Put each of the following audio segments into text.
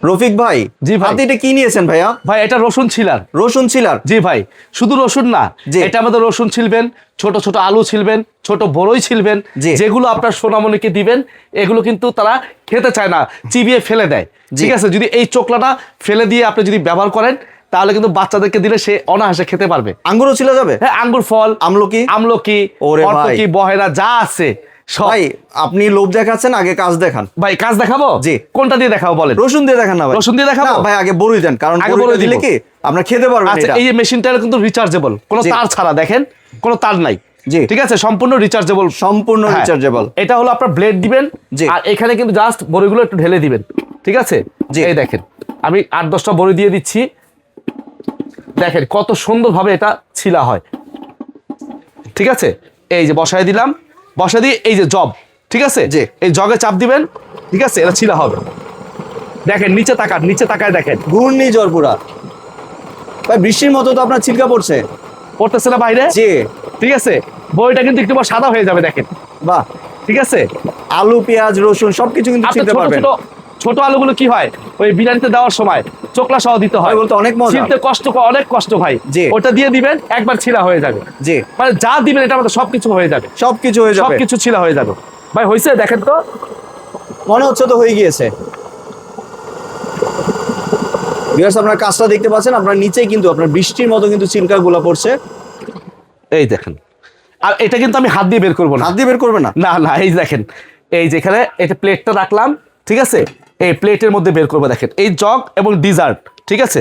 রফিক ভাই, জি ভাই, আপনি এটা কি নিয়েছেন ভাইয়া? ভাই এটা রসুন ছিলার। রসুন ছিলার? জি ভাই, শুধু রসুন না, জি। এটা আমাদের রসুন ছিলবেন, ছোট ছোট আলু ছিলবেন, ছোট বড়ই ছিলবেন, জি। যেগুলো আপনার সোনামণিকে দিবেন এগুলো কিন্তু তারা খেতে চায় না, চিবিয়ে ফেলে দেয়। ঠিক আছে, যদি এই চোকলাটা ফেলে দিয়ে আপনি যদি ব্যবহার করেন তাহলে কিন্তু বাচ্চাদেরকে দিলে সে অনায়াসে খেতে পারবে। আঙ্গুরও ছিল যাবে? হ্যাঁ, আঙ্গুর ফল, আমলকি, আমলকি, ওরে ভাই, অর্তকি, বহেরা যা আছে সব। ভাই আপনি লোভ দেখাচ্ছেন, আগে কাজ দেখান। ভাই কাজ দেখাবো? জি। কোনটা দিয়ে দেখাবো বলেন? রসুন দিয়ে দেখান না ভাই। রসুন দিয়ে দেখাবো? না ভাই, আগে বড়ই দেন, কারণ আগে বড়ই বড়ই দিলে দিব। কি আপনারা খেতে পারবেন। আচ্ছা, এটা এই যে মেশিনটা কিন্তু রিচার্জেবল, কোনো জি। তার ছাড়া, দেখেন কোনো তার নাই। জি। ঠিক আছে, সম্পূর্ণ রিচার্জেবল। সম্পূর্ণ হ্যাঁ। রিচার্জেবল। এটা হলো আপনার ব্লেড দিবেন, জি। আর এখানে কিন্তু জাস্ট বড়িগুলো একটু ঢেলে দিবেন। ঠিক আছে, জি। এই দেখেন আমি 8-10টা বড়ি দিয়ে দিচ্ছি, দেখেন কত সুন্দরভাবে এটা ছিলা হয়। ঠিক আছে, এই যে বসায় দিলাম, বসায় দিয়ে এই যে জব, ঠিক আছে, জি। এই জগে চাপ দিবেন। ঠিক আছে, এটা ছিলা হবে। দেখেন নিচে তাকান, নিচে তাকায় দেখেন, ঘূর্ণিঝড় পুরা। ভাই বৃষ্টির মতো তো আপনার ছিলকা পড়ছে। পড়তেছে না বাইরে? জি। ঠিক আছে, বড়িটা কিন্তু একটু পর সাদা হয়ে যাবে, দেখেন। বাহ। ঠিক আছে, আলু, পেঁয়াজ, রসুন সবকিছু কিন্তু আপনি ছিলতে ছোট পারবেন। ছোট ছোট আলুগুলো কি হয়, ওই বিরিয়ানিতে দেওয়ার সময় চোকলা সহ দিতে হয়, ভাই বলতে অনেক মজা। ছিলতে কষ্ট, অনেক কষ্ট ভাই। জি। ওটা দিয়ে দিবেন, একবার ছিলা হয়ে যাবে। জি। মানে যা দিবেন এটা আমাদের সবকিছু হয়ে যাবে, সবকিছু হয়ে যাবে। সবকিছু ছিলা হয়ে যাবে। ভাই হয়েছে দেখেন তো, মনে হচ্ছে তো হয়ে গিয়েছে। ভিউয়ার্স, আপনার কাজটা দেখতে পাচ্ছেন, আপনার নিচেই কিন্তু আপনার বৃষ্টির মতো কিন্তু ছিলকাগুলো পড়ছে। এই দেখেন। আর এটা কিন্তু আমি হাত দিয়ে বের করবো না। হাত দিয়ে বের করবে না? না না, এই দেখেন, এই যেখানে এটা প্লেটটা রাখলাম, ঠিক আছে, এই প্লেটের মধ্যে বের করবো। দেখেন এই জগ এবং ডিজার্ট, ঠিক আছে,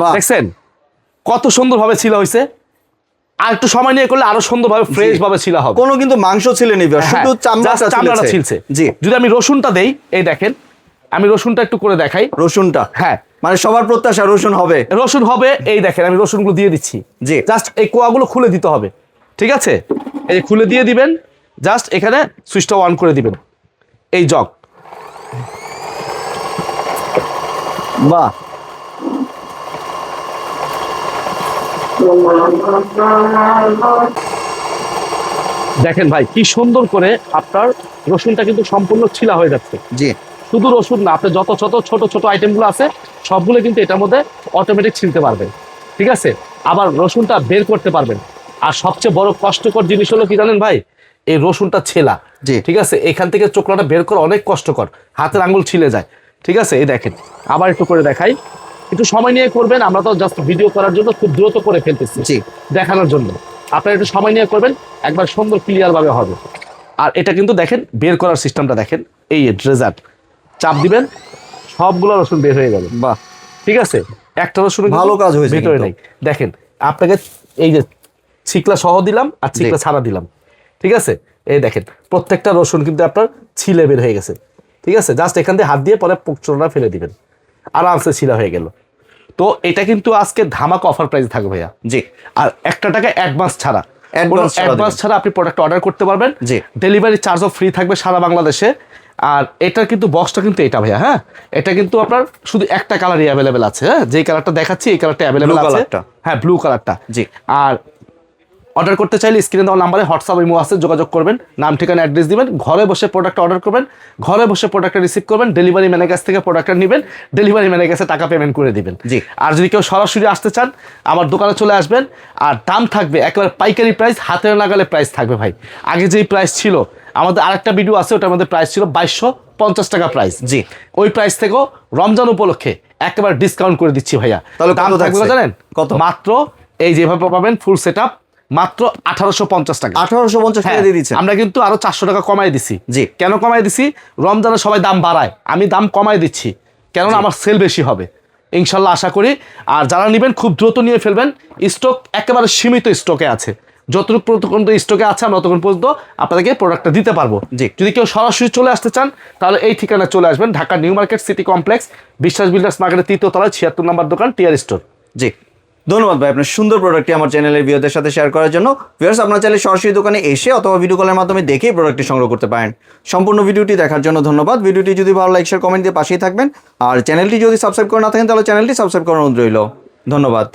বাহ। দেখছেন কত সুন্দরভাবে ছিলা হয়েছে। আর একটু সময় নিয়ে করলে আরো সুন্দরভাবে ফ্রেশ ভাবে ছিলা হবে। কোনো কিন্তু মাংস ছিলে নেই, শুধু চামড়াটা চামড়াটা ছিলছে। ছিলছে। জি। যদি আমি রসুনটা দেই, এই দেখেন আমি রসুনটা একটু করে দেখাই। রসুনটা, হ্যাঁ, মানে সবার প্রত্যাশা রসুন হবে। রসুন হবে। এই দেখেন আমি রসুনগুলো দিয়ে দিচ্ছি। জি। জাস্ট এই কোয়াগুলো খুলে দিতে হবে। ঠিক আছে, এই খুলে দিয়ে দিবেন, জাস্ট এখানে সুইচটা অন করে দিবেন। এই জগ, বাহ। দেখেন ভাই কি সুন্দর করে আপনার রসুনটা কিন্তু সম্পূর্ণ ছিলা হয়ে যাচ্ছে। জি। শুধু রসুন না, আপনি যত ছোট ছোট ছোট আইটেমগুলো আছে সবগুলো কিন্তু এটার মধ্যে অটোমেটিক ছিলতে পারবেন। ঠিক আছে, আবার রসুনটা বের করতে পারবেন। আর সবচেয়ে বড় কষ্টকর জিনিস হলো কি জানেন ভাই, এই রসুনটা ছেলা। জি। ঠিক আছে, এখান থেকে চোকলাটা বের করা অনেক কষ্টকর, হাতের আঙুল ছিলে যায়। ঠিক আছে, এই দেখেন আবার একটু করে দেখাই, একটু সময় নিয়ে করবেন, আমরা তো জাস্ট ভিডিও করার জন্য খুব দ্রুত করে ফেলতেছি, জি। দেখানোর জন্য। আপনারা একটু সময় নিয়ে করবেন, একবার সুন্দর ক্লিয়ার ভাবে হবে। আর এটা কিন্তু দেখেন বের করার সিস্টেমটা দেখেন, এই রেজাল্ট চাপ দিবেন, সবগুলো রসুন বের হয়ে যাবে। বাহ। ঠিক আছে, একটা রসুন ভালো কাজ হয়েছে ভিতরে কিন্তু। নেই। দেখেন আপনাকে এই যে ছিকলা সহ দিলাম আর ছিকলা ছাড়া দিলাম। ঠিক আছে, এই দেখেন প্রত্যেকটা রসুন কিন্তু আপনার ছিলে বের হয়ে গেছে। ঠিক আছে, জাস্ট এখান দিয়ে হাত দিয়ে পরে পোকচোড়া ফেলে দিবেন, আরামসে ছিলা হয়ে গেল। তো এটা কিন্তু আজকে ধামাকা অফার প্রাইস থাকবে ভাইয়া। জি। আর একটা টাকা অ্যাডভান্স ছাড়া, অ্যাডভান্স ছাড়া আপনি প্রোডাক্ট অর্ডার করতে পারবেন। জি। ডেলিভারি চার্জও ফ্রি থাকবে সারা বাংলাদেশে। আর এটার কিন্তু বক্সটা কিন্তু এটা ভাইয়া, হ্যাঁ, এটা কিন্তু আপনার শুধু একটা কালারই অ্যাভেলেবেল আছে। হ্যাঁ, যেই কালারটা দেখাচ্ছি এই কালারটা অ্যাভেলেবেল আছে। হ্যাঁ, ব্লু কালারটা। জি। আর অর্ডার করতে চাইলে স্ক্রিনে দেওয়া নাম্বারে হোয়াটসঅ্যাপ ইমো আছে, যোগাযোগ করবেন, নাম ঠিকানা অ্যাড্রেস দিবেন, ঘরে বসে প্রোডাক্ট অর্ডার করবেন, ঘরে বসে প্রোডাক্টটা রিসিভ করবেন, ডেলিভারি ম্যানের কাছ থেকে প্রোডাক্টটা নেবেন, ডেলিভারি ম্যানের কাছে টাকা পেমেন্ট করে দিবেন। জি। আর যদি কেউ সরাসরি আসতে চান আমার দোকানে চলে আসবেন, আর দাম থাকবে একেবারে পাইকারি প্রাইস, হাতের নাগালে প্রাইস থাকবে ভাই। আগে যেই প্রাইস ছিল, আমাদের আরেকটা ভিডিও আছে, ওটার মধ্যে প্রাইস ছিল 2250 টাকা প্রাইস। জি। ওই প্রাইস থেকেও রমজান উপলক্ষে একেবারে ডিসকাউন্ট করে দিচ্ছি ভাইয়া। তাহলে দাম কত থাকবে থাকছে? জানেন কত? মাত্র এই যেভাবে পাবেন ফুল সেট আপ, মাত্র 1850 টাকা। 1850 টাকা দিয়ে দিচ্ছেন? আমরা কিন্তু আরো 400 টাকা কমাই দিছি। জি। কেন কমাই দিছি? রমজানে সবাই দাম বাড়ায়, আমি দাম কমাই দিচ্ছি, কেননা আমার সেল বেশি হবে ইনশাল্লাহ, আশা করি। আর যারা নেবেন খুব দ্রুত নিয়ে ফেলবেন, স্টক একেবারে সীমিত স্টকে আছে। যতটুকু পর্যন্ত স্টকে আছে আমরা ততক্ষণ পর্যন্ত আপনাদেরকে প্রোডাক্টটা দিতে পারবো। জি। যদি কেউ সরাসরি চলে আসতে চান তাহলে এই ঠিকানা চলে আসবেন, Dhaka new market city complex, বিশ্বাস বিল্ডার্স মার্কেটের 3য় তলায় 76 নম্বর দোকান, টিআর স্টোর। জি। ধন্যবাদ ভাই আপনার সুন্দর প্রোডাক্টটি আমার চ্যানেলের ভিউয়ারদের সাথে শেয়ার করার জন্য। ভিউয়ার্স, আপনারা চাইলে সরাসরি দোকানে এসে অথবা ভিডিও কলের মাধ্যমে দেখেই প্রোডাক্টটি সংগ্রহ করতে পারেন। সম্পূর্ণ ভিডিওটি দেখার জন্য ধন্যবাদ। ভিডিওটি যদি ভালো লাইক শেয়ার কমেন্ট দিয়ে পাশেই থাকবেন। আর চ্যানেলটি যদি সাবস্ক্রাইব করে না থাকেন তাহলে চ্যানেলটি সাবস্ক্রাইব করার অনুরোধ রইল। ধন্যবাদ।